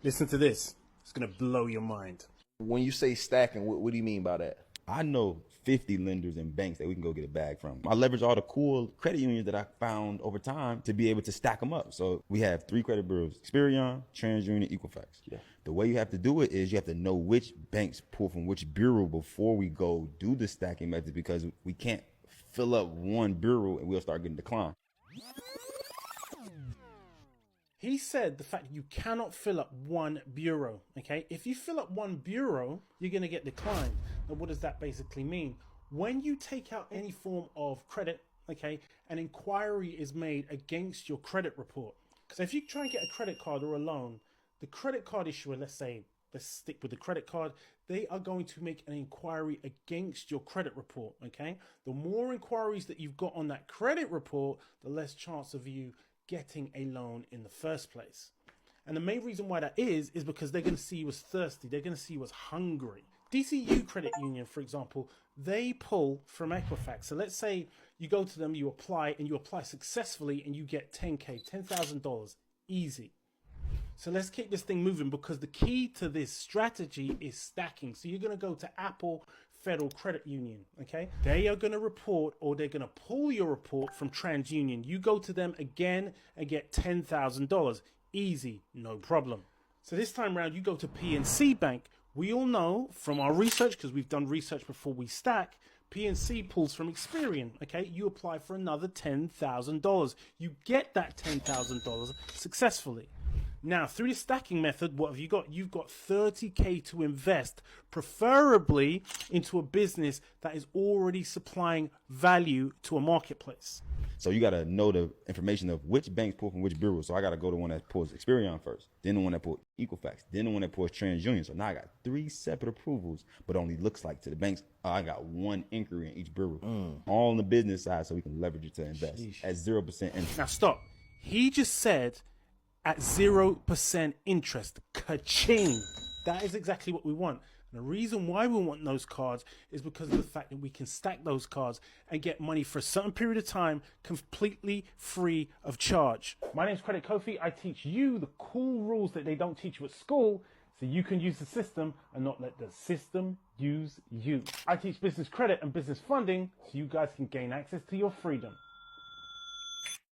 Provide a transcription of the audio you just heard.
Listen to this. It's going to blow your mind. When you say stacking, what do you mean by that? I know 50 lenders and banks that we can go get a bag from. I leverage all the cool credit unions that I found over time to be able to stack them up. So we have 3 credit bureaus: Experian, TransUnion, Equifax. Yeah. The way you have to do it is you have to know which banks pull from which bureau before we go do the stacking method, because we can't fill up one bureau and we'll start getting declined. He said the fact that you cannot fill up one bureau, okay? If you fill up one bureau, you're going to get declined. Now, what does that basically mean? When you take out any form of credit, okay, an inquiry is made against your credit report. Because if you try and get a credit card or a loan, the credit card issuer, let's stick with the credit card, they are going to make an inquiry against your credit report, okay? The more inquiries that you've got on that credit report, the less chance of you getting a loan in the first place. And the main reason why that is because they're going to see you as thirsty. They're going to see you as hungry. DCU Credit Union, for example, they pull from Equifax. So let's say you go to them, you apply successfully, and you get $10,000, easy. So let's keep this thing moving, because the key to this strategy is stacking. So you're going to go to Apple Federal Credit Union, okay? They are going to report, or they're going to pull your report from TransUnion. You go to them again and get $10,000. Easy, no problem. So this time around, you go to PNC Bank. We all know from our research, because we've done research before we stack, PNC pulls from Experian, okay? You apply for another $10,000. You get that $10,000 successfully. Now, through the stacking method, what have you got? You've got $30K to invest, preferably into a business that is already supplying value to a marketplace. So you got to know the information of which banks pull from which bureau. So I got to go to one that pulls Experian first, then the one that pulls Equifax, then the one that pulls TransUnion. So now I got 3 separate approvals, but only looks like to the banks, I got 1 inquiry in each bureau. All on the business side, so we can leverage it to invest at 0% interest. Now stop. He just said at 0% interest. Ka-ching. That is exactly what we want. And the reason why we want those cards is because of the fact that we can stack those cards and get money for a certain period of time completely free of charge. My name is Credit Kofi. I teach you the cool rules that they don't teach you at school, so you can use the system and not let the system use you. I teach business credit and business funding so you guys can gain access to your freedom.